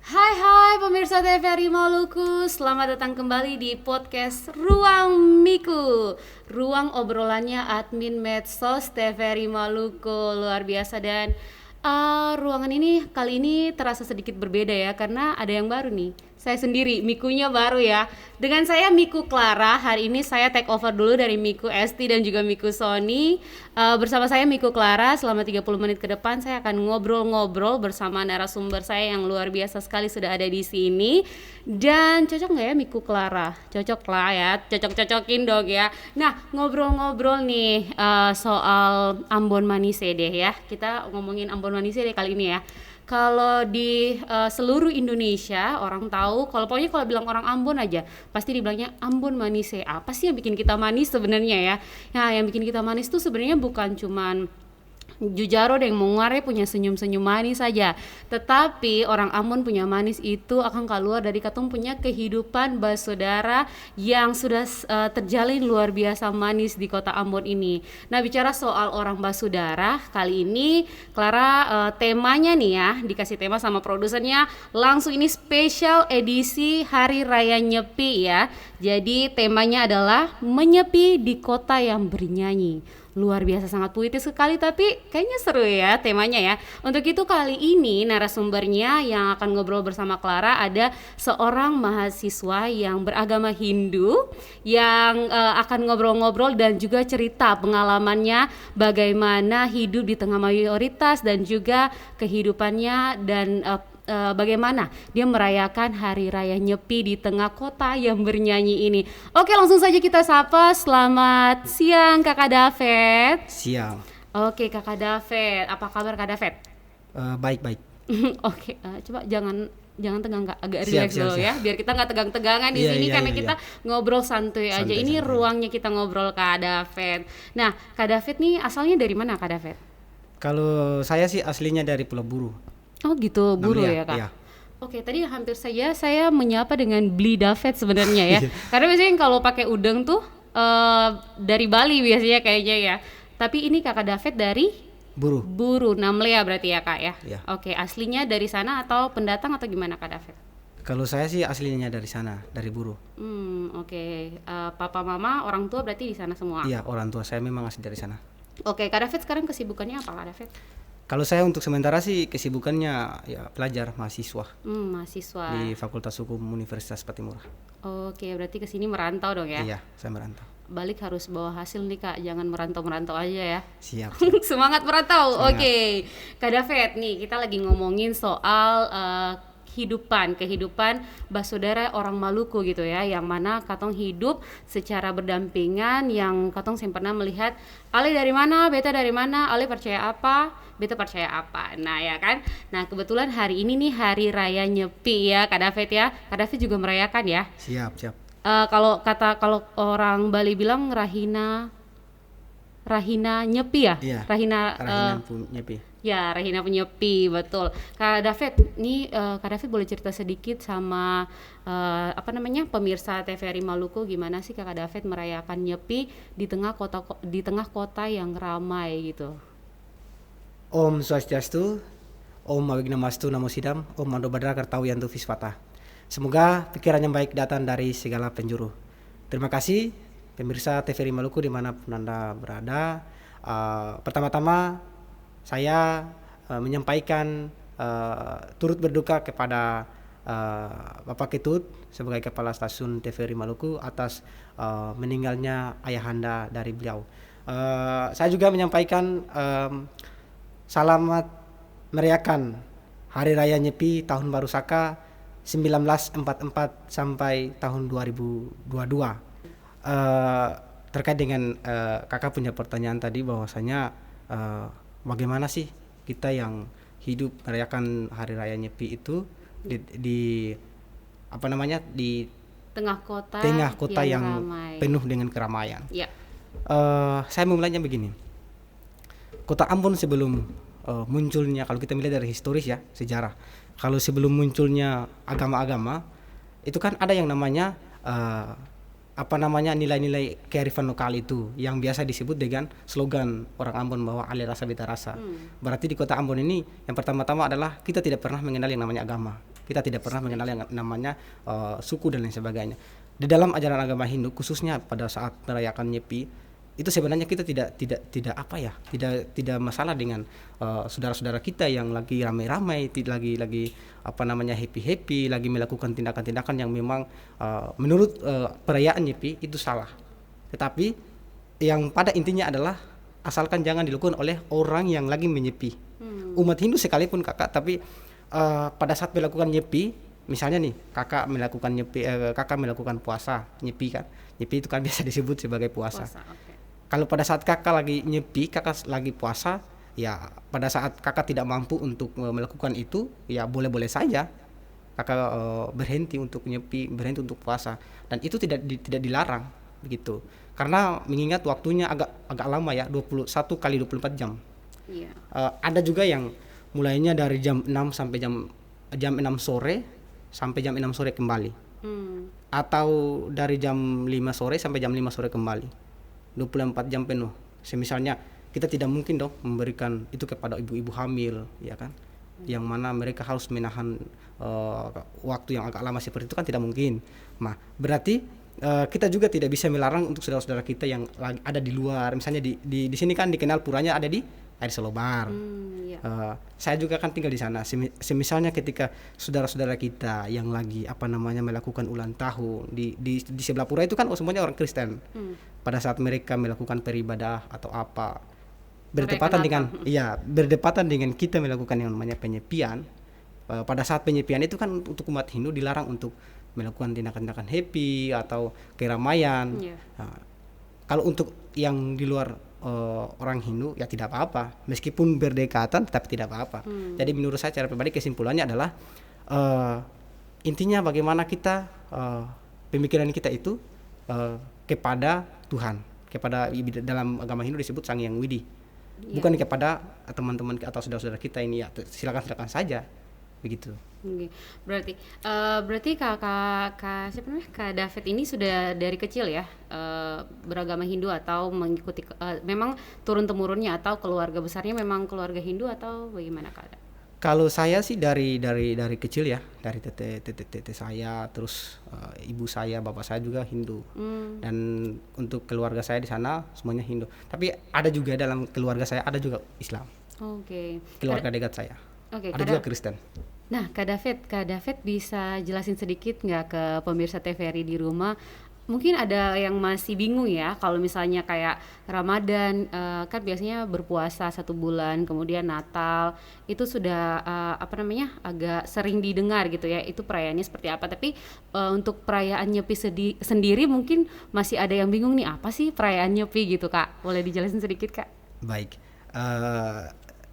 Hai pemirsa TVRI Maluku, selamat datang kembali di podcast Ruang Miku, ruang obrolannya admin medsos TVRI Maluku. Luar biasa. Dan ruangan ini kali ini terasa sedikit berbeda ya, karena ada yang baru nih. Saya sendiri, Mikunya baru ya. Dengan saya Miku Clara. Hari ini saya take over dulu dari Miku Esti dan juga Miku Sony. Bersama saya Miku Clara, selama 30 menit ke depan saya akan ngobrol-ngobrol bersama narasumber saya yang luar biasa sekali sudah ada di sini. Dan cocok nggak ya Miku Clara? Cocok lah ya, cocok-cocokin dong ya. Nah, ngobrol-ngobrol nih soal Ambon Manise deh ya. Kita ngomongin Ambon Manise deh kali ini ya. Kalau di seluruh Indonesia orang tahu, kalau bilang orang Ambon aja pasti dibilangnya Ambon Manise. Apa sih yang bikin kita manis sebenarnya ya? Nah, yang bikin kita manis tuh sebenarnya bukan cuman Jujaro yang Mongare punya senyum-senyum manis saja, tetapi orang Ambon punya manis itu akan keluar dari katong punya kehidupan bersaudara yang sudah terjalin luar biasa manis di kota Ambon ini. Nah, bicara soal orang bersaudara, kali ini Clara temanya nih ya, dikasih tema sama produsernya, langsung ini spesial edisi Hari Raya Nyepi ya. Jadi temanya adalah menyepi di kota yang bernyanyi. Luar biasa, sangat puitis sekali, tapi kayaknya seru ya temanya ya. Untuk itu kali ini narasumbernya yang akan ngobrol bersama Clara ada seorang mahasiswa yang beragama Hindu yang akan ngobrol-ngobrol dan juga cerita pengalamannya bagaimana hidup di tengah mayoritas dan juga kehidupannya dan bagaimana dia merayakan Hari Raya Nyepi di tengah kota yang bernyanyi ini. Oke, langsung saja kita sapa. Selamat siang Kakak David. Siang. Oke Kakak David, apa kabar Kak David? Baik-baik. Oke, coba jangan tegang Kak, agak relax dulu ya, biar kita nggak tegang-tegangan di sini karena kita ngobrol santuy aja. Ini ruangnya kita ngobrol Kak David. Nah, Kak David nih asalnya dari mana Kak David? Kalau saya sih aslinya dari Pulau Buru. Oh gitu, Buru ya Kak? Iya. Oke, tadi hampir saja saya menyapa dengan Bli David sebenarnya ya. Karena biasanya kalau pakai udeng tuh dari Bali biasanya kayaknya ya. Tapi ini Kakak David dari Buru, Namlea berarti ya Kak ya? Iya. Oke, aslinya dari sana atau pendatang atau gimana Kak David? Kalau saya sih aslinya dari sana, dari Buru. Oke. Papa mama orang tua berarti di sana semua? Iya, orang tua saya memang asli dari sana. Oke, Kak David sekarang kesibukannya apa Kak David? Kalau saya untuk sementara sih kesibukannya ya pelajar, mahasiswa. Mahasiswa. Di Fakultas Hukum Universitas Patimura. Oke, berarti kesini merantau dong ya? Iya, saya merantau. Balik harus bawa hasil nih Kak, jangan merantau-merantau aja ya. Siap. Semangat merantau. Semangat. Oke. Kak David nih, kita lagi ngomongin soal kehidupan bersaudara orang Maluku gitu ya, yang mana katong hidup secara berdampingan, yang katong pernah melihat Ale dari mana, beta dari mana, Ale percaya apa, beta percaya apa. Nah ya kan. Nah kebetulan hari ini nih Hari Raya Nyepi ya Kak David ya. Kak David juga merayakan ya. Siap. Kalau orang Bali bilang Rahina Nyepi ya? Iya. Rahina Nyepi. Ya, Rahina Penyepi, betul. Kak David, nih Kak David boleh cerita sedikit sama pemirsa TVRI Maluku, gimana sih Kak David merayakan Nyepi di tengah kota yang ramai gitu? Om Swastiastu, Om Awignamastu Namo Sidam, Om Mando Badra Kartau Yantu Visvata. Semoga pikiran yang baik datang dari segala penjuru. Terima kasih pemirsa TVRI Maluku dimanapun Anda berada. Pertama-tama saya menyampaikan turut berduka kepada Bapak Ketut sebagai Kepala Stasiun TVRI Maluku atas meninggalnya ayahanda dari beliau. Saya juga menyampaikan selamat merayakan Hari Raya Nyepi Tahun Baru Saka 1944 sampai tahun 2022. Terkait dengan kakak punya pertanyaan tadi bahwasanya bagaimana sih kita yang hidup merayakan Hari Raya Nyepi itu di tengah kota yang ramai, penuh dengan keramaian. Ya. Saya memulainya begini. Kota Ambon sebelum munculnya, kalau kita melihat dari historis ya, sejarah, kalau sebelum munculnya agama-agama itu kan ada yang namanya nilai-nilai kearifan lokal itu yang biasa disebut dengan slogan orang Ambon bahwa ale rasa beta rasa. Berarti di kota Ambon ini yang pertama-tama adalah kita tidak pernah mengenal yang namanya agama. Kita tidak pernah mengenal yang namanya suku dan lain sebagainya. Di dalam ajaran agama Hindu khususnya pada saat merayakan Nyepi itu sebenarnya kita tidak masalah dengan saudara-saudara kita yang lagi ramai-ramai, lagi happy-happy, lagi melakukan tindakan-tindakan yang memang menurut perayaan Nyepi itu salah. Tetapi yang pada intinya adalah asalkan jangan dilakukan oleh orang yang lagi menyepi. Umat Hindu sekalipun kakak, tapi pada saat melakukan Nyepi, misalnya nih kakak melakukan puasa Nyepi kan. Nyepi itu kan biasa disebut sebagai puasa. Okay. Kalau pada saat kakak lagi nyepi, kakak lagi puasa, ya pada saat kakak tidak mampu untuk melakukan itu, ya boleh-boleh saja kakak berhenti untuk nyepi, berhenti untuk puasa, dan itu tidak dilarang begitu. Karena mengingat waktunya agak lama ya, 21 kali 24 jam. Yeah. Ada juga yang mulainya dari jam 6 sampai jam 6 sore sampai jam 6 sore kembali. Atau dari jam 5 sore sampai jam 5 sore kembali. 24 jam penuh. Misalnya kita tidak mungkin dong memberikan itu kepada ibu-ibu hamil, ya kan? Yang mana mereka harus menahan waktu yang agak lama seperti itu kan tidak mungkin. Nah, berarti kita juga tidak bisa melarang untuk saudara-saudara kita yang ada di luar. Misalnya di sini kan dikenal puranya ada di Air Solobar. Saya juga kan tinggal di sana. Misalnya ketika saudara-saudara kita yang lagi melakukan ulang tahun di sebelah pura itu kan semuanya orang Kristen. Pada saat mereka melakukan peribadah atau apa berdepatan dengan kita melakukan yang namanya penyepian. Pada saat penyepian itu kan untuk umat Hindu dilarang untuk melakukan tindakan-tindakan happy atau keramaian. Kalau untuk yang di luar orang Hindu ya tidak apa-apa, meskipun berdekatan tetapi tidak apa-apa. Jadi menurut saya secara pribadi kesimpulannya adalah intinya bagaimana kita pemikiran kita itu kepada Tuhan, kepada dalam agama Hindu disebut Sang Hyang Widi, bukan kepada teman-teman atau saudara-saudara kita ini. Ya silakan saja begitu. Berarti kak David ini sudah dari kecil ya beragama Hindu atau mengikuti memang turun temurunnya atau keluarga besarnya memang keluarga Hindu atau bagaimana kak? Kalau saya sih dari kecil ya, dari tete saya, terus ibu saya, bapak saya juga Hindu. Dan untuk keluarga saya di sana semuanya Hindu. Tapi ada juga dalam keluarga saya ada juga Islam. Keluarga dekat saya. Ada juga Kristen. Nah, Kak David bisa jelasin sedikit nggak ke pemirsa TVRI di rumah? Mungkin ada yang masih bingung ya, kalau misalnya kayak Ramadan, kan biasanya berpuasa 1 bulan, kemudian Natal, itu sudah agak sering didengar gitu ya, itu perayaannya seperti apa. Tapi untuk perayaan Nyepi sendiri mungkin masih ada yang bingung nih, apa sih perayaan Nyepi gitu Kak? Boleh dijelasin sedikit Kak? Baik,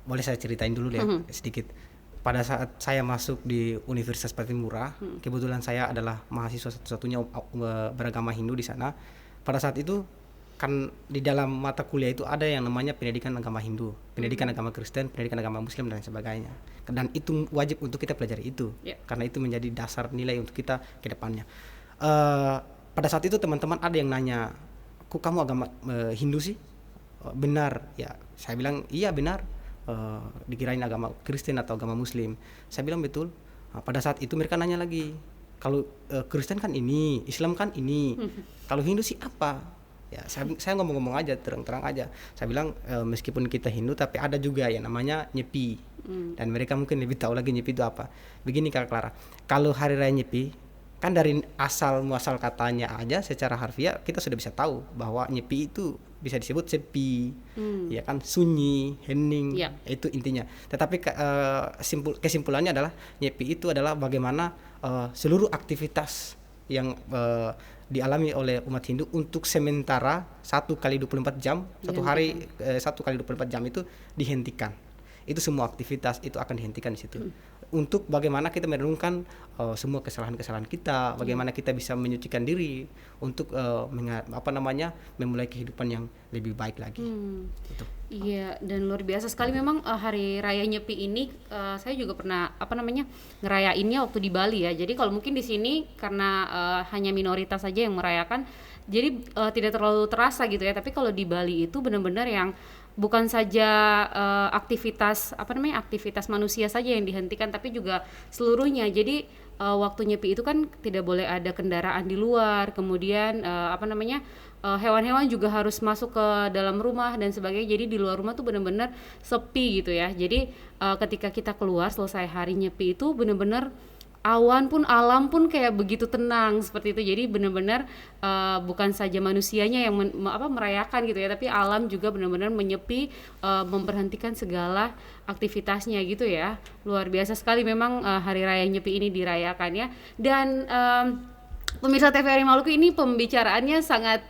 boleh saya ceritain dulu deh sedikit. Pada saat saya masuk di Universitas Patimura, kebetulan saya adalah mahasiswa satu-satunya beragama Hindu di sana. Pada saat itu kan di dalam mata kuliah itu ada yang namanya pendidikan agama Hindu, pendidikan agama Kristen, pendidikan agama Muslim dan sebagainya. Dan itu wajib untuk kita pelajari itu, karena itu menjadi dasar nilai untuk kita ke depannya. Pada saat itu teman-teman ada yang nanya, kok kamu agama Hindu sih? Benar ya, saya bilang iya benar. Dikirain agama Kristen atau agama Muslim. Saya bilang betul. Pada saat itu mereka nanya lagi, kalau Kristen kan ini, Islam kan ini, kalau Hindu sih apa? Ya saya ngomong-ngomong aja, terang-terang aja. Saya bilang meskipun kita Hindu tapi ada juga yang namanya Nyepi. Dan mereka mungkin lebih tahu lagi Nyepi itu apa. Begini Kak Clara, kalau hari raya Nyepi kan dari asal muasal katanya aja secara harfiah kita sudah bisa tahu bahwa Nyepi itu bisa disebut sepi, ya kan, sunyi, hening, itu intinya. Tetapi kesimpulannya adalah Nyepi itu adalah bagaimana seluruh aktivitas yang dialami oleh umat Hindu untuk sementara 1 kali 24 jam, satu hari 1 kali 24 jam itu dihentikan. Itu semua aktivitas itu akan dihentikan di situ. Untuk bagaimana kita merenungkan semua kesalahan-kesalahan kita, bagaimana kita bisa menyucikan diri untuk memulai kehidupan yang lebih baik lagi. Gitu. Iya, dan luar biasa sekali memang hari raya Nyepi ini saya juga pernah ngerayainnya waktu di Bali ya. Jadi kalau mungkin di sini karena hanya minoritas saja yang merayakan, jadi tidak terlalu terasa gitu ya. Tapi kalau di Bali itu benar-benar yang bukan saja aktivitas manusia saja yang dihentikan, tapi juga seluruhnya. Jadi waktu nyepi itu kan tidak boleh ada kendaraan di luar, kemudian hewan-hewan juga harus masuk ke dalam rumah dan sebagainya. Jadi di luar rumah tuh benar-benar sepi gitu ya. Jadi ketika kita keluar selesai hari nyepi itu benar-benar alam pun kayak begitu tenang seperti itu. Jadi benar-benar bukan saja manusianya yang merayakan gitu ya, tapi alam juga benar-benar menyepi, memberhentikan segala aktivitasnya gitu ya. Luar biasa sekali memang hari raya nyepi ini dirayakan ya. Dan pemirsa TVRI Maluku, ini pembicaraannya sangat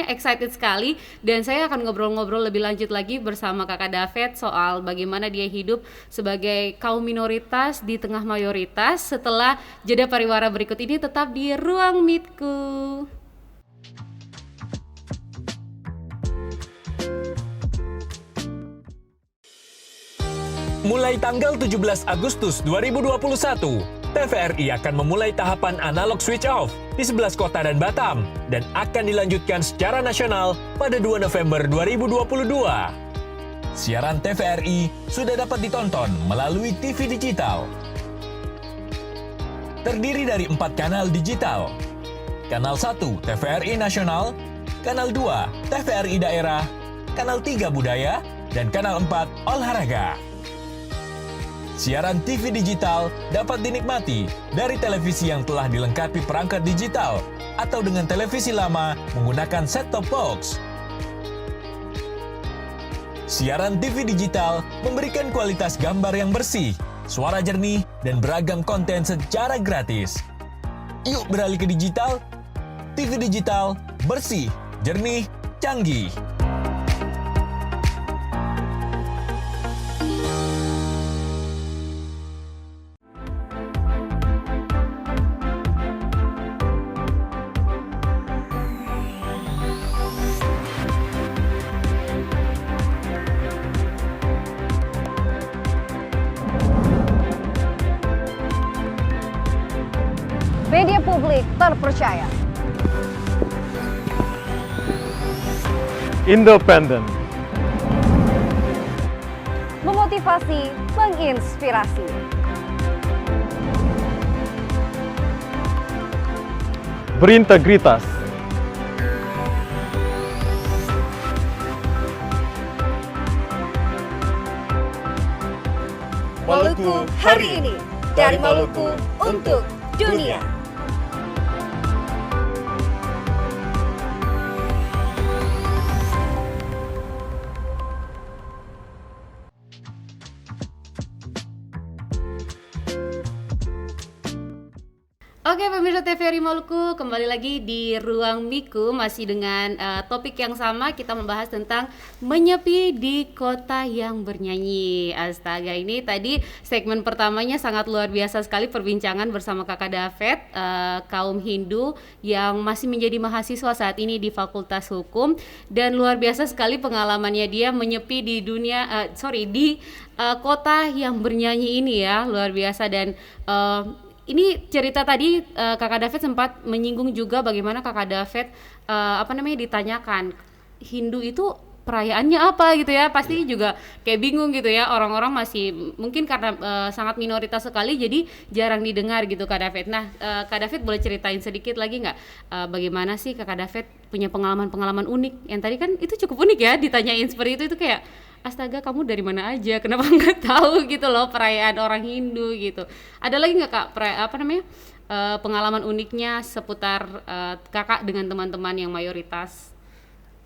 excited sekali, dan saya akan ngobrol-ngobrol lebih lanjut lagi bersama Kakak David soal bagaimana dia hidup sebagai kaum minoritas di tengah mayoritas. Setelah jeda pariwara berikut ini, tetap di Ruang Meetku. Mulai tanggal 17 Agustus 2021, TVRI akan memulai tahapan analog switch off di 11 kota dan Batam, dan akan dilanjutkan secara nasional pada 2 November 2022. Siaran TVRI sudah dapat ditonton melalui TV digital. Terdiri dari 4 kanal digital. Kanal 1 TVRI Nasional, Kanal 2 TVRI Daerah, Kanal 3 Budaya, dan Kanal 4 Olahraga. Siaran TV digital dapat dinikmati dari televisi yang telah dilengkapi perangkat digital atau dengan televisi lama menggunakan set-top box. Siaran TV digital memberikan kualitas gambar yang bersih, suara jernih, dan beragam konten secara gratis. Yuk beralih ke digital. TV digital bersih, jernih, canggih. Media publik terpercaya, independen, memotivasi, menginspirasi. berintegritas, Maluku hari ini, dari Maluku untuk dunia. Oke, pemirsa TVRI Maluku, kembali lagi di Ruang Miku, masih dengan topik yang sama. Kita membahas tentang menyepi di kota yang bernyanyi. Astaga, ini tadi segmen pertamanya sangat luar biasa sekali, perbincangan bersama Kakak David, kaum Hindu yang masih menjadi mahasiswa saat ini di Fakultas Hukum, dan luar biasa sekali pengalamannya dia menyepi di kota yang bernyanyi ini ya, luar biasa. Dan ini cerita tadi Kakak David sempat menyinggung juga bagaimana Kakak David ditanyakan Hindu itu perayaannya apa gitu ya, pasti juga kayak bingung gitu ya, orang-orang masih mungkin karena sangat minoritas sekali jadi jarang didengar gitu Kak David. Nah, Kak David boleh ceritain sedikit lagi nggak bagaimana sih Kakak David punya pengalaman-pengalaman unik yang tadi kan itu cukup unik ya, ditanyain seperti itu kayak astaga, kamu dari mana aja? Kenapa nggak tahu gitu loh perayaan orang Hindu gitu? Ada lagi nggak Kak pengalaman uniknya seputar Kakak dengan teman-teman yang mayoritas?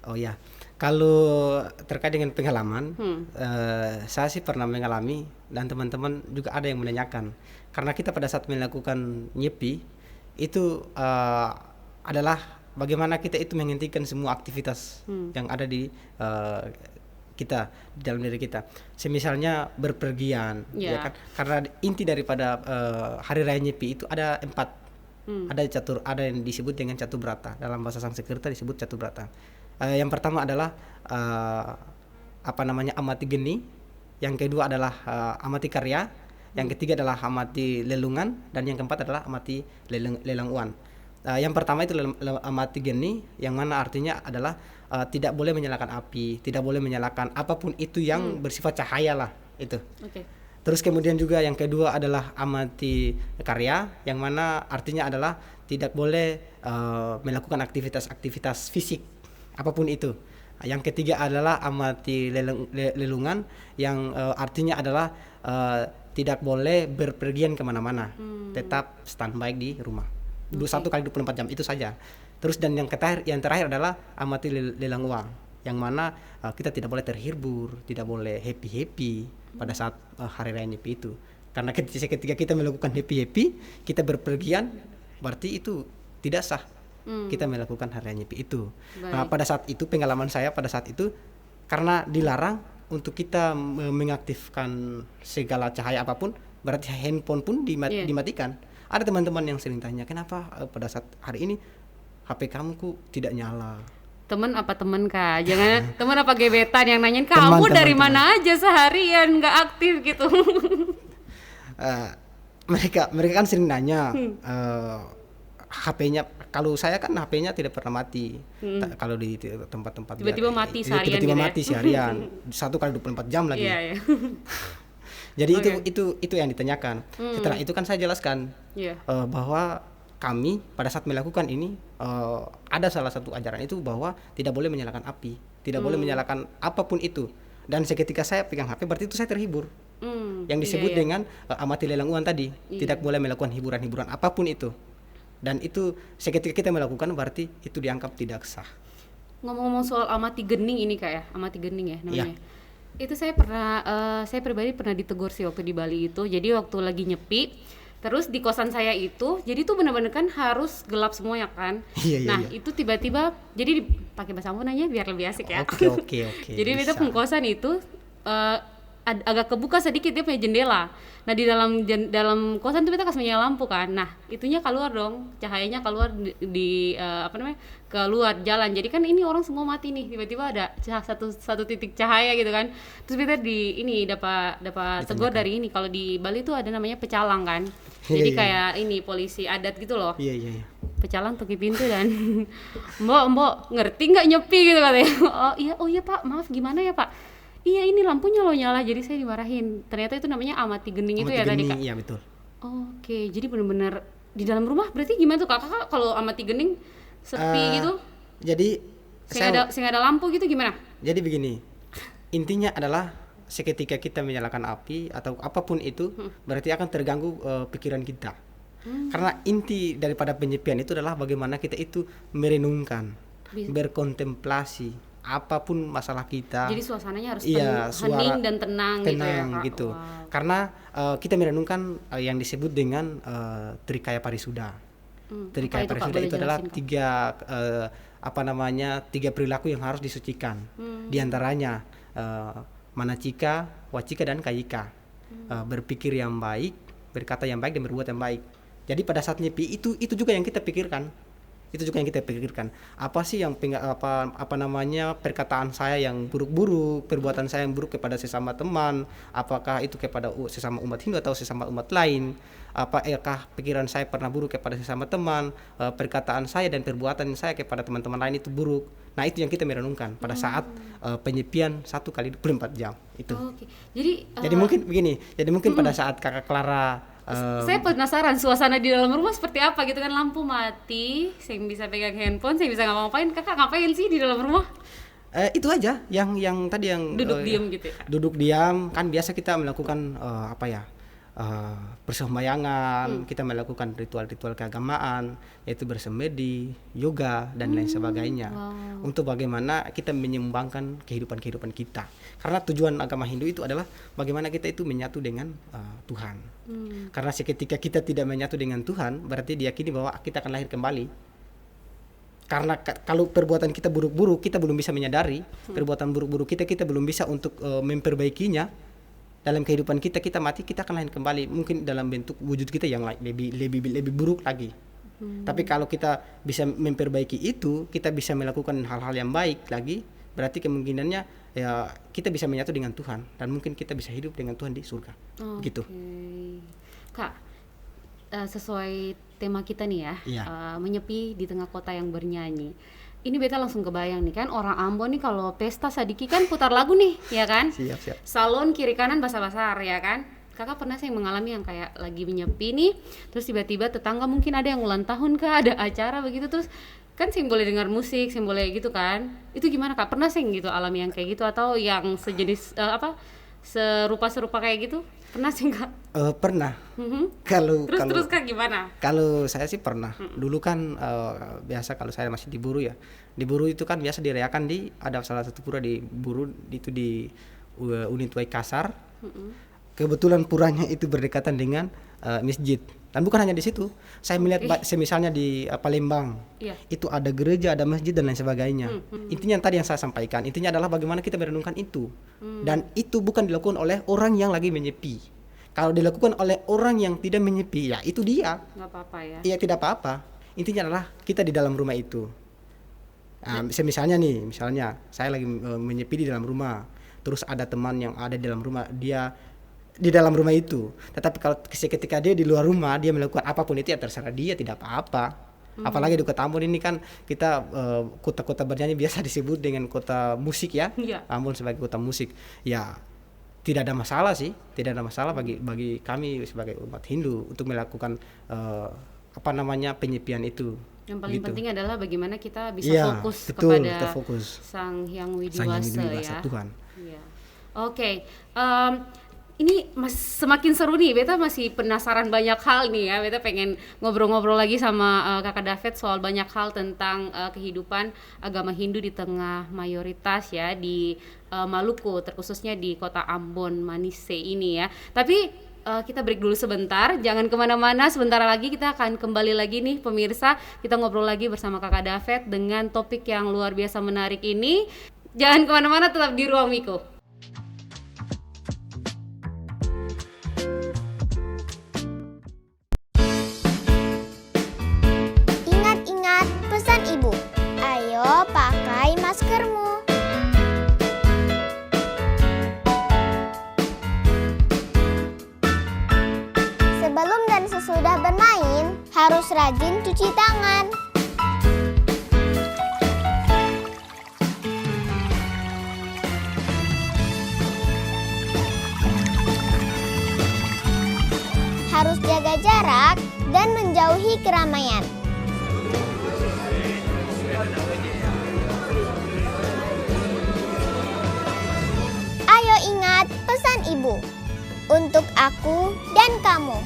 Oh ya, kalau terkait dengan pengalaman, saya sih pernah mengalami, dan teman-teman juga ada yang menanyakan. Karena kita pada saat melakukan nyepi itu adalah bagaimana kita itu menghentikan semua aktivitas yang ada di kita di dalam diri kita. Semisalnya berpergian, ya kan? Karena inti daripada hari raya Nyepi itu ada 4. Ada yang disebut dengan Catubrata. Dalam bahasa Sanskerta disebut Catubrata. Yang pertama adalah amati geni, yang kedua adalah amati karya, yang ketiga adalah amati lelungan, dan yang keempat adalah amati lelang uan. Yang pertama itu amati geni, yang mana artinya adalah tidak boleh menyalakan api, tidak boleh menyalakan apapun itu yang bersifat cahaya lah itu. Oke. Terus kemudian juga yang kedua adalah amati karya, yang mana artinya adalah tidak boleh melakukan aktivitas fisik apapun itu. Yang ketiga adalah amati lelungan, yang artinya adalah tidak boleh berpergian kemana-mana, tetap standby di rumah. 1 kali 24 jam itu saja. Terus dan yang terakhir adalah amati lelang uang, yang mana kita tidak boleh terhibur, tidak boleh happy pada saat hari raya Nyepi itu. Karena ketika kita melakukan happy, kita berpergian, berarti itu tidak sah. Kita melakukan hari raya Nyepi itu. Nah, pada saat itu pengalaman saya pada saat itu, karena dilarang untuk kita mengaktifkan segala cahaya apapun, berarti handphone pun dimatikan. Ada teman-teman yang sering tanya, kenapa pada saat hari ini HP kamu kok tidak nyala? Temen apa temen Kak? Jangan temen apa gebetan yang nanyain kamu dari mana aja seharian nggak aktif gitu. Mereka kan sering nanya HP-nya. Kalau saya kan HP-nya tidak pernah mati. Kalau di tempat-tempat tiba-tiba mati seharian. Tiba-tiba mati seharian. 1 kali 24 jam lagi. Iya. Jadi itu yang ditanyakan. Setelah itu kan saya jelaskan bahwa kami pada saat melakukan ini ada salah satu ajaran itu bahwa tidak boleh menyalakan api, tidak boleh menyalakan apapun itu. Dan seketika saya pegang HP berarti itu saya terhibur. Yang disebut dengan amati lelang uang tadi, tidak boleh melakukan hiburan-hiburan apapun itu. Dan itu seketika kita melakukan berarti itu dianggap tidak sah. Ngomong-ngomong soal amati gening ini Kak ya, amati gening ya namanya. Itu saya pribadi pernah ditegur sih waktu di Bali itu. Jadi waktu lagi nyepi, terus di kosan saya itu, jadi tuh benar-benar kan harus gelap semuanya kan. Nah itu tiba-tiba, jadi pakai bahasa Ambon aja biar lebih asik ya. Oke. Jadi kita pengkosan itu agak kebuka sedikit, dia punya jendela. Nah di dalam kosan tuh kita kasih menyala lampu kan. Nah itunya keluar dong, cahayanya keluar keluar jalan. Jadi kan ini orang semua mati nih, tiba-tiba ada satu titik cahaya gitu kan. Terus kita dapat tegur dari ini. Kalau di Bali tuh ada namanya pecalang kan. Jadi kayak ini polisi adat gitu loh. Iya. Pecalang tuki pintu dan mbok ngerti nggak nyepi gitu katanya. Oh iya Pak, maaf gimana ya Pak? Iya ini lampunya loh nyala, jadi saya dimarahin. Ternyata itu namanya amati gening itu ya tadi Kak? Iya betul. Oke, jadi benar-benar di dalam rumah berarti gimana tuh Kakak kalau amati gening sepi gitu? Jadi saya ada lampu gitu gimana? Jadi begini, intinya adalah seketika kita menyalakan api atau apapun itu berarti akan terganggu pikiran kita. Karena inti daripada penyepian itu adalah bagaimana kita itu merenungkan, berkontemplasi apapun masalah kita. Jadi suasananya harus hening dan tenang gitu ya Kak? Wow. Karena kita merenungkan yang disebut dengan Trikaya Parisuda. Trikaya Parisuda itu adalah tiga perilaku yang harus disucikan. Di antaranya manacika, wacika dan kayika. Berpikir yang baik, berkata yang baik dan berbuat yang baik. Jadi pada saat nyepi itu juga yang kita pikirkan. Apa sih yang perkataan saya yang buruk-buruk, perbuatan saya yang buruk kepada sesama teman, apakah itu kepada sesama umat Hindu atau sesama umat lain, apakah pikiran saya pernah buruk kepada sesama teman, perkataan saya dan perbuatan saya kepada teman-teman lain itu buruk. Nah itu yang kita merenungkan pada saat penyepian 1 kali 24 jam itu. Jadi mungkin begini, pada saat Kakak Clara saya penasaran suasana di dalam rumah seperti apa gitu kan, lampu mati, saya bisa pegang handphone, saya bisa ngapa-ngapain. Kakak ngapain sih di dalam rumah? Itu aja yang tadi yang duduk diam gitu ya. Duduk diam kan biasa kita melakukan persembayangan, kita melakukan ritual-ritual keagamaan yaitu bersemedi, yoga dan lain sebagainya. Untuk bagaimana kita menyumbangkan kehidupan kita. Karena tujuan agama Hindu itu adalah bagaimana kita itu menyatu dengan Tuhan. Karena seketika kita tidak menyatu dengan Tuhan, berarti diyakini bahwa kita akan lahir kembali. Karena kalau perbuatan kita buruk-buruk, kita belum bisa menyadari perbuatan buruk-buruk kita belum bisa untuk memperbaikinya. Dalam kehidupan kita mati, kita akan lahir kembali mungkin dalam bentuk wujud kita yang lebih buruk lagi. Tapi kalau kita bisa memperbaiki itu, kita bisa melakukan hal-hal yang baik lagi, berarti kemungkinannya ya kita bisa menyatu dengan Tuhan dan mungkin kita bisa hidup dengan Tuhan di surga. Gitu. Kak, sesuai tema kita nih ya, Iya. menyepi di tengah kota yang bernyanyi. Ini beta langsung kebayang nih kan, orang Ambon nih kalau pesta sadiki kan putar lagu nih, ya kan? Siap. Salon kiri kanan basar-basar, ya kan? Kakak pernah sih mengalami yang kayak lagi menyepi nih, terus tiba-tiba tetangga mungkin ada yang ulang tahun kah, ada acara begitu, terus kan sih boleh dengar musik, sih boleh gitu kan? Itu gimana Kak? Pernah sih gitu alami yang kayak gitu atau yang sejenis serupa-serupa kayak gitu? Pernah sih Kak? Pernah. Mhm. Kalau Terus Kak gimana? Kalau saya sih pernah. Dulu kan biasa kalau saya masih di Buru ya. Di Buru itu kan biasa dirayakan ada salah satu pura di Buru itu di Unit Waikasar. Kebetulan puranya itu berdekatan dengan masjid. Dan bukan hanya di situ. Saya melihat misalnya di Palembang. Iya. Itu ada gereja, ada masjid dan lain sebagainya. Intinya tadi yang saya sampaikan, intinya adalah bagaimana kita merenungkan itu. Dan itu bukan dilakukan oleh orang yang lagi menyepi. Kalau dilakukan oleh orang yang tidak menyepi, ya itu dia. Nggak apa-apa ya. Iya, tidak apa-apa. Intinya adalah kita di dalam rumah itu. Misalnya saya lagi menyepi di dalam rumah. Terus ada teman yang ada di dalam rumah, dia di dalam rumah itu. Tetapi kalau ketika dia di luar rumah, dia melakukan apapun itu ya terserah dia, tidak apa-apa. Apalagi di Kota Ambon ini kan kita kota-kota bernyanyi biasa disebut dengan kota musik ya. Iya. Ambon sebagai kota musik. Ya tidak ada masalah sih, tidak ada masalah bagi kami sebagai umat Hindu untuk melakukan penyepian itu. Yang paling gitu. penting adalah bagaimana kita bisa Iya, fokus betul, kepada kita fokus. Sang Hyang Sang Hyang Widiwasa Widiwasa, ya. Tuhan. Iya. Oke. Ini semakin seru nih, beta masih penasaran banyak hal nih ya. Beta pengen ngobrol-ngobrol lagi sama Kakak David soal banyak hal tentang kehidupan agama Hindu di tengah mayoritas ya di Maluku, terkhususnya di kota Ambon Manise ini ya. Tapi kita break dulu sebentar, jangan kemana-mana. Sebentar lagi kita akan kembali lagi nih pemirsa. Kita ngobrol lagi bersama Kakak David dengan topik yang luar biasa menarik ini. Jangan kemana-mana, tetap di Ruang Miku. Ingat-ingat pesan ibu, ayo pakai maskermu. Sebelum dan sesudah bermain, harus rajin cuci tangan. Harus jaga jarak dan menjauhi keramaian. Ayo ingat pesan ibu, untuk aku dan kamu.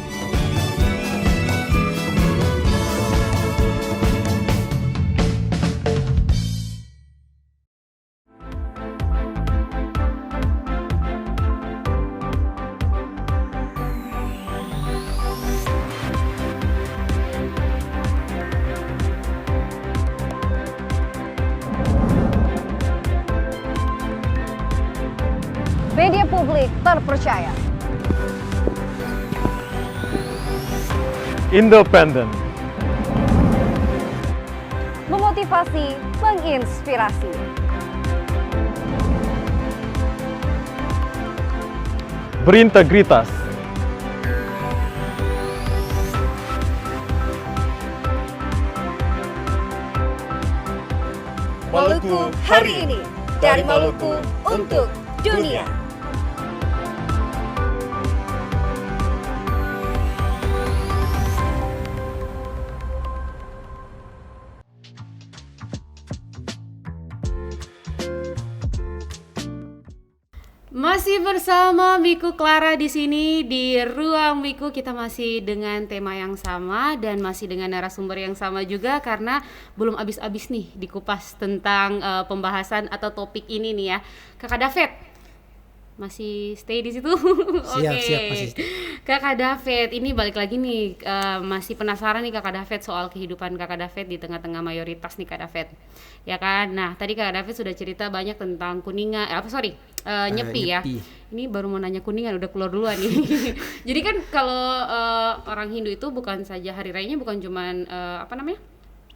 Media publik terpercaya. Independen. Memotivasi, menginspirasi. Berintegritas. Maluku hari ini. Dari Maluku untuk dunia. Masih bersama Miku Clara di sini di Ruang Miku. Kita masih dengan tema yang sama dan masih dengan narasumber yang sama juga karena belum habis-habis nih dikupas tentang pembahasan atau topik ini nih ya. Kakak David masih stay di situ? Siap, masih stay. Kakak David, ini balik lagi nih, masih penasaran nih Kakak David soal kehidupan Kakak David di tengah-tengah mayoritas nih Kak David, ya kan? Nah tadi Kak David sudah cerita banyak tentang Kuningan, nyepi ya. Ini baru mau nanya Kuningan udah keluar duluan nih. Jadi kan kalau orang Hindu itu bukan saja hari rayanya bukan cuman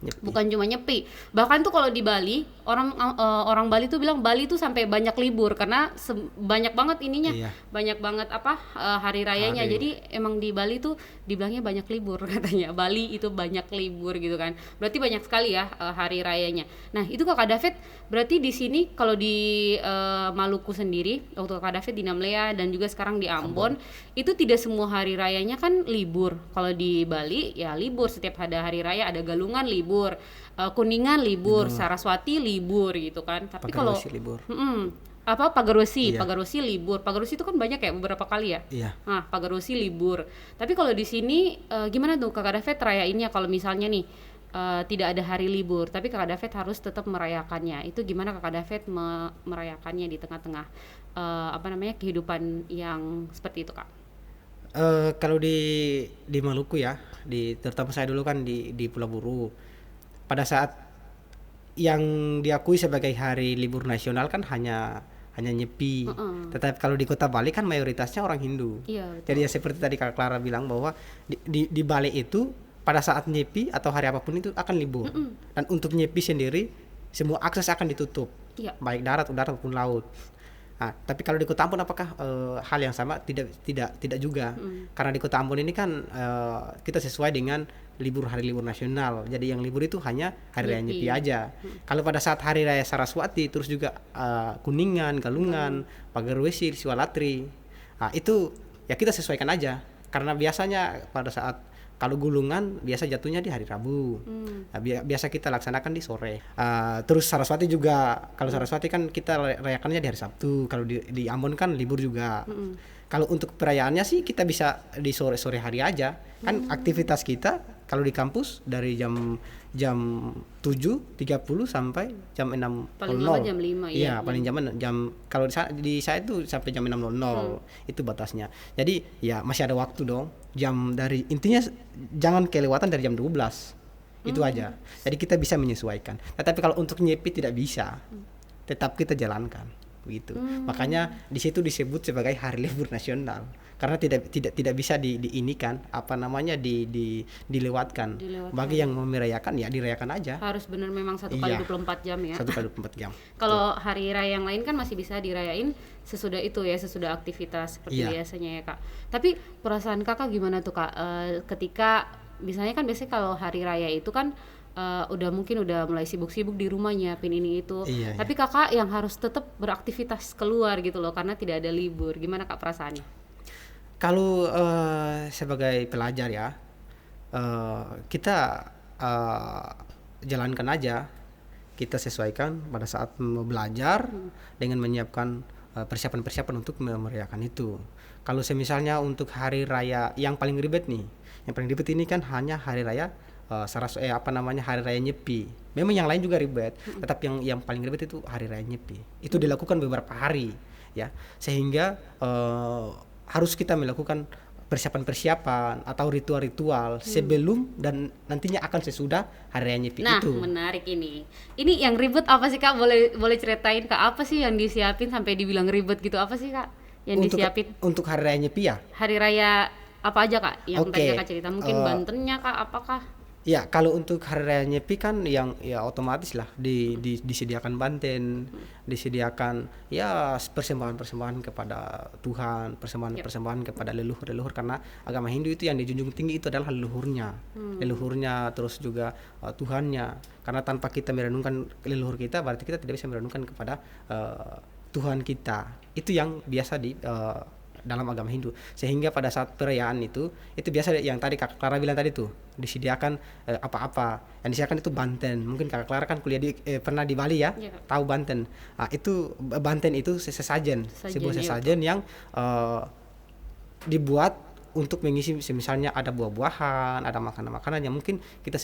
Nyepi. Bukan cuma nyepi, bahkan tuh kalau di Bali orang Bali tuh bilang Bali tuh sampai banyak libur karena banyak banget ininya, Iya. banyak banget hari rayanya. Jadi emang di Bali tuh dibilangnya banyak libur katanya. Bali itu banyak libur gitu kan. Berarti banyak sekali ya hari rayanya. Nah itu Kakak David berarti di sini kalau di Maluku sendiri waktu Kakak David di Namlea dan juga sekarang di Ambon itu tidak semua hari rayanya kan libur. Kalau di Bali ya libur, setiap ada hari raya, ada Galungan libur, Kuningan libur, Saraswati libur gitu kan. Tapi kalau Pagarwesi libur. Pagarwesi, Iya. Pagarwesi libur. Pagarwesi itu kan banyak ya, beberapa kali ya. Iya. Nah, Pagarwesi libur. Tapi kalau di sini gimana tuh Kakak David rayainnya kalau misalnya nih tidak ada hari libur, tapi Kakak David harus tetap merayakannya. Itu gimana Kakak David merayakannya di tengah-tengah kehidupan yang seperti itu, Kak? Kalau di Maluku ya, terutama saya dulu kan di Pulau Buru. Pada saat yang diakui sebagai hari libur nasional kan hanya Nyepi. Tetapi kalau di Kota Bali kan mayoritasnya orang Hindu. Iya, betul. Jadi ya seperti tadi Kak Clara bilang bahwa di Bali itu pada saat Nyepi atau hari apapun itu akan libur. Dan untuk Nyepi sendiri semua akses akan ditutup. Iya. Baik darat, udara maupun laut. Nah, tapi kalau di Kota Ambon apakah hal yang sama? Tidak juga. Karena di Kota Ambon ini kan kita sesuai dengan hari libur nasional. Jadi yang libur itu hanya hari raya Nyepi aja. Kalau pada saat hari raya Saraswati, terus juga Kuningan, Galungan, Pagarwesi, Siwalatri, itu ya kita sesuaikan aja. Karena biasanya pada saat kalau Gulungan biasa jatuhnya di hari Rabu. Nah, biasa kita laksanakan di sore. Terus Saraswati juga, kalau Saraswati kan kita rayakannya di hari Sabtu. Kalau di Ambon kan libur juga. Kalau untuk perayaannya sih kita bisa di sore hari aja. Kan aktivitas kita kalau di kampus dari jam 7.30 sampai jam 6.00. Paling lama jam 5 ya. Iya, paling jam kalau di saya itu sampai jam 6.00. Itu batasnya. Jadi ya masih ada waktu dong. Intinya jangan kelewatan dari jam 12. Itu aja. Jadi kita bisa menyesuaikan. Tetapi kalau untuk Nyepi tidak bisa. Tetap kita jalankan begitu. Makanya di situ disebut sebagai hari libur nasional. Karena tidak bisa dilewatkan. Dilewatkan. Bagi yang mau merayakan ya dirayakan aja. Harus benar memang 1 kali 24 jam ya. 1 kali 24 jam. Kalau hari raya yang lain kan masih bisa dirayain sesudah itu ya, sesudah aktivitas seperti biasanya ya Kak. Tapi perasaan Kakak gimana tuh Kak ketika misalnya kan biasanya kalau hari raya itu kan udah mulai sibuk-sibuk di rumah nyiapin ini itu. Iya, Tapi Kakak yang harus tetap beraktivitas keluar gitu loh karena tidak ada libur. Gimana Kak perasaannya? Kalau sebagai pelajar ya, kita jalankan aja, kita sesuaikan pada saat mau belajar dengan menyiapkan persiapan-persiapan untuk merayakan itu. Kalau misalnya untuk hari raya yang paling ribet ini kan hanya hari raya hari raya Nyepi. Memang yang lain juga ribet, tetapi yang paling ribet itu hari raya Nyepi. Itu dilakukan beberapa hari ya, sehingga harus kita melakukan persiapan atau ritual-ritual sebelum dan nantinya akan sesudah hari raya Nyepi itu. Nah, menarik ini. Ini yang ribet apa sih Kak? Boleh ceritain Kak, apa sih yang disiapin sampai dibilang ribet gitu? Apa sih Kak yang disiapin? Untuk hari raya Nyepi ya? Hari raya apa aja Kak? Yang tadi Kakak cerita, mungkin Bantennya Kak, apakah? Ya, kalau untuk hari raya Nyepi kan yang ya otomatis lah disediakan Banten, disediakan ya persembahan-persembahan kepada Tuhan, persembahan-persembahan kepada leluhur-leluhur, karena agama Hindu itu yang dijunjung tinggi itu adalah leluhurnya, terus juga Tuhannya. Karena tanpa kita merenungkan leluhur kita, berarti kita tidak bisa merenungkan kepada Tuhan kita. Itu yang biasa dalam agama Hindu, sehingga pada saat perayaan itu biasa yang tadi Kak Clara bilang tadi tuh disediakan apa-apa yang disediakan itu Banten. Mungkin Kak Clara kan kuliah pernah di Bali ya, tahu Banten. Itu Banten itu sesajen sebuah sesajen yang dibuat untuk mengisi, misalnya ada buah-buahan, ada makanan-makanan yang mungkin kita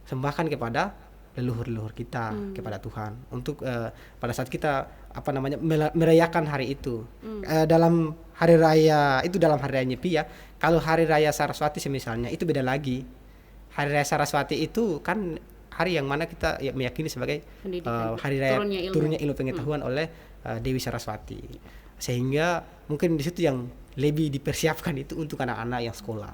sembahkan kepada leluhur kita, kepada Tuhan untuk pada saat kita merayakan hari itu. Dalam hari raya Nyepi ya. Kalau hari raya Saraswati misalnya itu beda lagi. Hari raya Saraswati itu kan hari yang mana kita ya, meyakini sebagai Pendidikan, hari raya turunnya ilmu. turunnya ilmu pengetahuan oleh Dewi Saraswati. Sehingga mungkin di situ yang lebih dipersiapkan itu untuk anak-anak yang sekolah.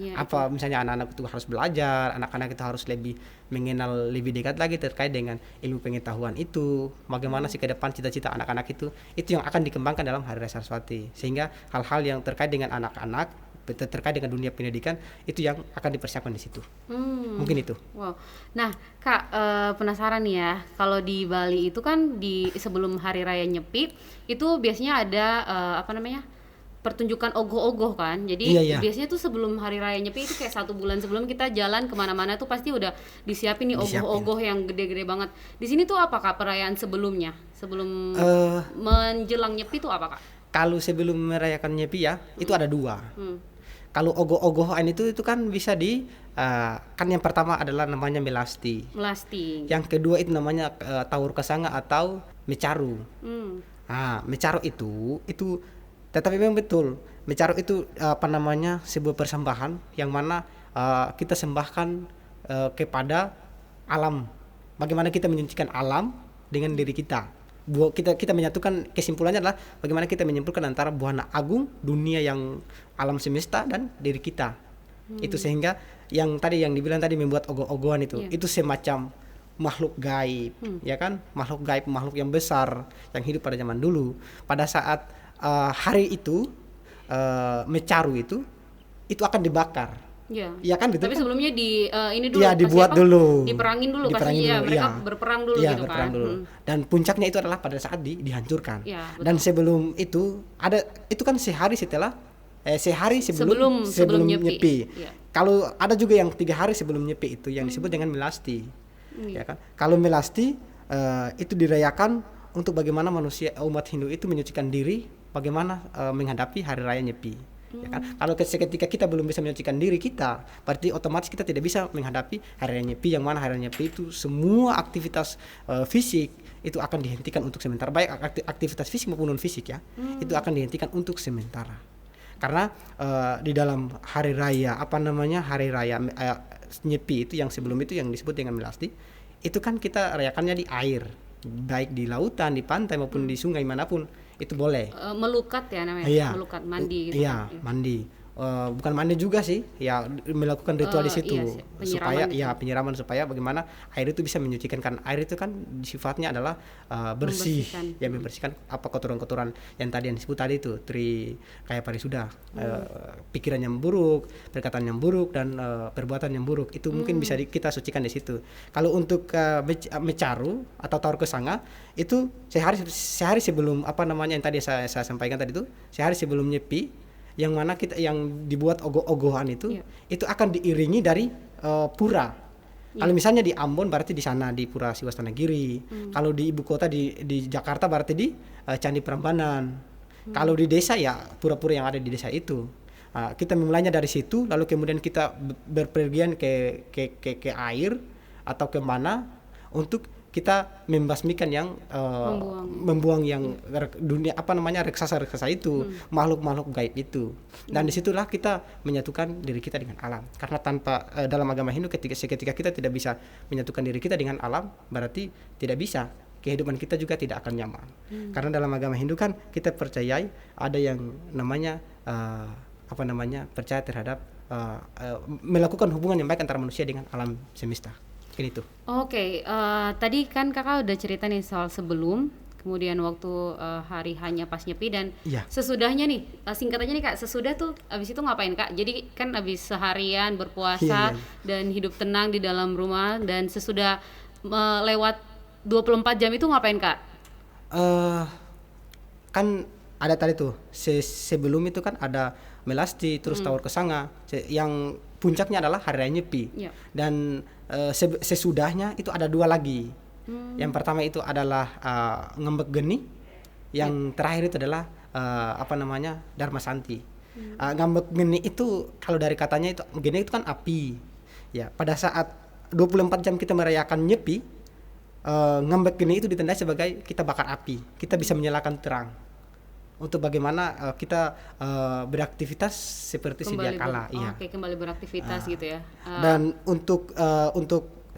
Ya, Apa misalnya anak-anak itu harus belajar, anak-anak itu harus lebih mengenal lebih dekat lagi terkait dengan ilmu pengetahuan itu, bagaimana sih ke depan cita-cita anak-anak itu yang akan dikembangkan dalam Hari Raya Saraswati, sehingga hal-hal yang terkait dengan anak-anak terkait dengan dunia pendidikan itu yang akan dipersiapkan di situ. Mungkin itu. Wow. Nah, Kak, penasaran nih ya. Kalau di Bali itu kan di sebelum Hari Raya Nyepi itu biasanya ada pertunjukan ogoh-ogoh kan. Jadi Iya. biasanya tuh sebelum Hari Raya Nyepi itu kayak 1 bulan sebelum kita jalan kemana-mana tuh pasti udah disiapin nih ogoh-ogoh yang gede-gede banget. Di sini tuh apa Kak perayaan sebelumnya? Sebelum menjelang Nyepi tuh apa Kak? Kalau sebelum merayakan Nyepi ya, itu ada 2. Kalau ogoh-ogohan itu kan bisa kan yang pertama adalah namanya melasti. Melasti. Yang kedua itu namanya tawur kesanga atau mecaru. Mecaru itu tetapi memang betul. Mecaru itu sebuah persembahan yang mana kita sembahkan kepada alam. Bagaimana kita menyucikan alam dengan diri kita. Kita menyatukan, kesimpulannya adalah bagaimana kita menyimpulkan antara buana agung dunia yang alam semesta dan diri kita. Itu sehingga yang dibilang tadi membuat ogoh-ogohan itu semacam makhluk gaib, ya kan, makhluk gaib, makhluk yang besar yang hidup pada zaman dulu. Pada saat hari itu mecaru itu akan dibakar. Ya kan gitu. Tapi sebelumnya ini dulu. Iya, dibuat dulu. Diperangin dulu pasti ya. Mereka berperang dulu gitu berperang kan. Dulu. Dan puncaknya itu adalah pada saat dihancurkan. Ya, dan sebelum itu kan sehari sebelum Nyepi. Ya. Kalau ada juga yang 3 hari sebelum Nyepi itu yang disebut dengan melasti. Ya kan? Kalau melasti itu dirayakan untuk bagaimana manusia umat Hindu itu menyucikan diri, bagaimana menghadapi hari raya Nyepi. Ya kan? Kalau ketika kita belum bisa menyucikan diri kita, berarti otomatis kita tidak bisa menghadapi hari raya Nyepi, yang mana hari raya Nyepi itu semua aktivitas fisik itu akan dihentikan untuk sementara, baik aktivitas fisik maupun non fisik ya, itu akan dihentikan untuk sementara. Karena di dalam hari raya hari raya Nyepi itu yang sebelum itu yang disebut dengan melasti, itu kan kita rayakannya di air, baik di lautan, di pantai maupun di sungai manapun itu boleh. Melukat ya namanya. Iya. Melukat, mandi gitu. Iya, mandi. Bukan mandi juga sih, ya melakukan ritual di situ, Iya sih, penyiraman supaya bagaimana air itu bisa menyucikan, kan air itu kan sifatnya adalah bersih, membersihkan apa kotoran-kotoran yang tadi yang disebut tadi itu kayak parisuda, pikiran yang buruk, perkataan yang buruk dan perbuatan yang buruk itu mungkin bisa kita sucikan di situ. Kalau untuk mecaru atau tawur kesanga itu sehari sebelum yang tadi saya sampaikan tadi itu, sehari sebelum Nyepi, yang mana yang dibuat ogoh-ogohan itu akan diiringi dari pura. Kalau misalnya di Ambon berarti di sana di Pura Siwastanagiri. Kalau di ibu kota di Jakarta berarti di Candi Prambanan. Kalau di desa ya pura-pura yang ada di desa itu. Kita memulainya dari situ, lalu kemudian kita berpergian ke air atau ke mana untuk kita membasmikan yang membuang yang dunia raksasa itu, makhluk-makhluk gaib itu. Dan disitulah kita menyatukan diri kita dengan alam. Karena tanpa dalam agama Hindu ketika kita tidak bisa menyatukan diri kita dengan alam, berarti tidak bisa, kehidupan kita juga tidak akan nyaman. Karena dalam agama Hindu kan kita percayai ada yang namanya percaya terhadap melakukan hubungan yang baik antara manusia dengan alam semesta. Itu. Oke, tadi kan kakak udah cerita nih soal sebelum, kemudian waktu hari hanya pas Nyepi dan sesudahnya nih, singkat aja nih Kak, sesudah tuh abis itu ngapain Kak? Jadi kan abis seharian berpuasa dan hidup tenang di dalam rumah, dan sesudah lewat 24 jam itu ngapain Kak? Kan ada tadi tuh sebelum itu kan ada melasti, terus tawur kesanga, yang puncaknya adalah hari raya Nyepi. Dan sesudahnya itu ada 2 lagi. Yang pertama itu adalah ngembek geni, yang terakhir itu adalah Dharma Santi. Ngembek geni itu kalau dari katanya itu geni itu kan api. Ya, pada saat 24 jam kita merayakan Nyepi, ngembek geni itu ditandai sebagai kita bakar api, kita bisa menyalakan terang. Untuk bagaimana kita beraktivitas seperti sedia kala. Kembali beraktivitas gitu ya. Dan untuk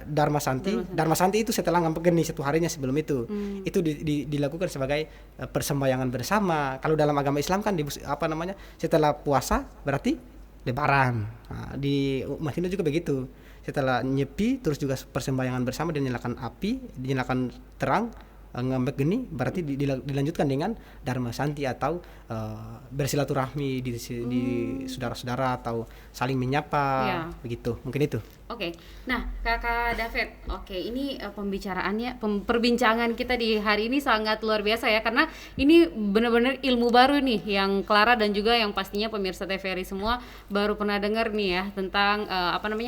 Dharma Santi itu setelah ngambek geni 1 harinya sebelum itu. Itu dilakukan sebagai persembahyangan bersama. Kalau dalam agama Islam kan setelah puasa berarti lebaran. Nah, di umat Hindu juga begitu. Setelah nyepi terus juga persembahyangan bersama, dan nyalakan api, dinyalakan terang, ngambek geni, berarti dilanjutkan dengan Dharma Santi atau bersilaturahmi di saudara-saudara atau saling menyapa, begitu. Mungkin itu. Oke. Nah, Kakak David, ini perbincangan kita di hari ini sangat luar biasa ya, karena ini benar-benar ilmu baru nih yang Clara dan juga yang pastinya pemirsa TVRI semua baru pernah dengar nih ya, tentang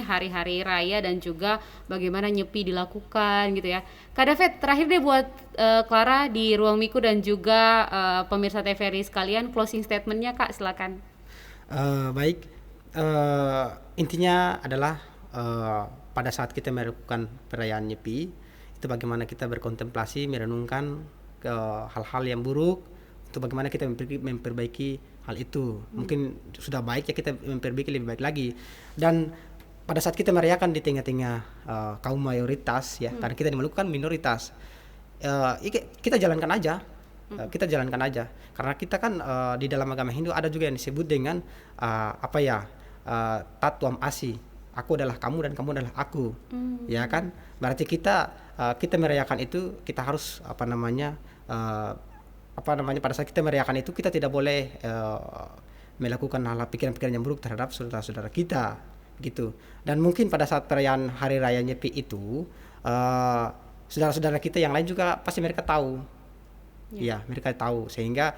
hari-hari raya dan juga bagaimana nyepi dilakukan gitu ya. Kak David, terakhir deh buat Clara di Ruang Miku dan juga pemirsa TVRI sekalian, closing statement-nya Kak, silakan. Baik, intinya adalah pada saat kita melakukan perayaan Nyepi itu bagaimana kita berkontemplasi, merenungkan ke hal-hal yang buruk, untuk bagaimana kita memperbaiki hal itu. Mungkin sudah baik ya, kita memperbaiki lebih baik lagi. Dan pada saat kita merayakan di tengah-tengah kaum mayoritas ya, karena kita melakukan minoritas, kita jalankan aja. Karena kita kan di dalam agama Hindu ada juga yang disebut dengan Tatwam Asi. Aku adalah kamu dan kamu adalah aku, ya kan? Berarti kita merayakan itu, kita harus pada saat kita merayakan itu kita tidak boleh melakukan hal pikiran-pikiran yang buruk terhadap saudara-saudara kita, gitu. Dan mungkin pada saat perayaan Hari Raya Nyepi itu, saudara-saudara kita yang lain juga pasti mereka tahu. Ya, mereka tahu, sehingga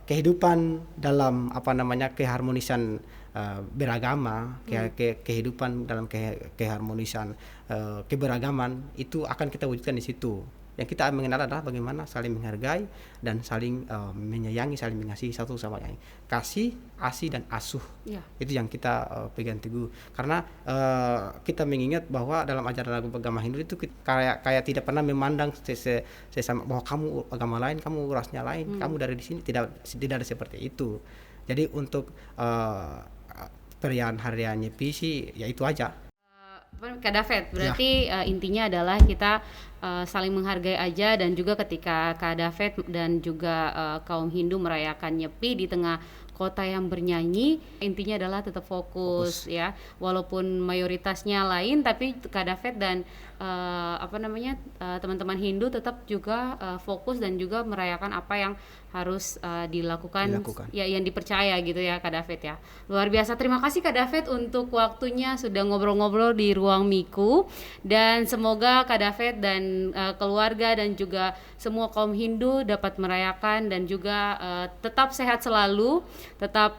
kehidupan dalam keharmonisan beragama, kehidupan dalam keharmonisan keberagaman itu akan kita wujudkan di situ. Yang kita mengenal adalah bagaimana saling menghargai dan saling menyayangi, saling mengasihi satu sama lain. Kasih, asih dan asuh. Itu yang kita pegang teguh. Karena kita mengingat bahwa dalam ajaran agama Hindu itu kayak tidak pernah memandang sesama bahwa kamu agama lain, kamu rasnya lain, kamu dari di sini, tidak ada seperti itu. Jadi untuk perayaan Hari Raya Nyepi sih ya itu aja. Kak David, berarti intinya adalah kita saling menghargai aja, dan juga ketika Kak David dan juga kaum Hindu merayakan Nyepi di tengah kota yang bernyanyi, intinya adalah tetap fokus. Ya, walaupun mayoritasnya lain, tapi Kak David dan teman-teman Hindu tetap juga fokus dan juga merayakan apa yang harus dilakukan ya, yang dipercaya gitu ya Kak David ya. Luar biasa, terima kasih Kak David untuk waktunya sudah ngobrol-ngobrol di Ruang Miku, dan semoga Kak David dan keluarga dan juga semua kaum Hindu dapat merayakan dan juga tetap sehat selalu, tetap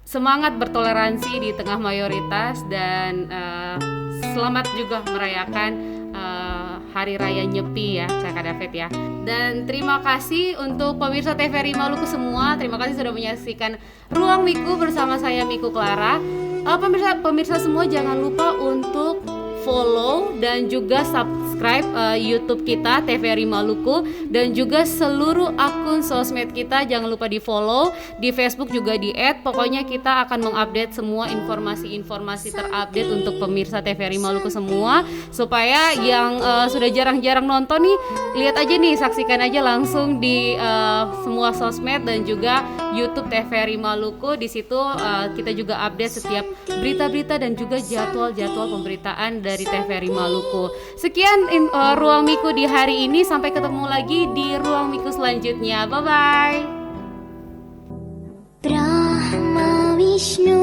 semangat bertoleransi di tengah mayoritas, dan selamat juga merayakan Hari Raya Nyepi ya Kak David ya. Dan terima kasih untuk pemirsa TVRI Maluku semua. Terima kasih sudah menyaksikan Ruang Miku bersama saya Miku Clara. Pemirsa semua jangan lupa untuk follow dan juga subscribe YouTube kita TVRI Maluku, dan juga seluruh akun sosmed kita jangan lupa di follow, di Facebook juga di add. Pokoknya kita akan mengupdate semua informasi terupdate untuk pemirsa TVRI Maluku semua, supaya yang sudah jarang-jarang nonton nih, lihat aja nih, saksikan aja langsung di semua sosmed dan juga YouTube TVRI Maluku. Di situ kita juga update setiap berita-berita dan juga jadwal-jadwal pemberitaan dari TVRI Maluku. Sekian Ruang Miku di hari ini, sampai ketemu lagi di Ruang Miku selanjutnya. Bye bye. Brahma Vishnu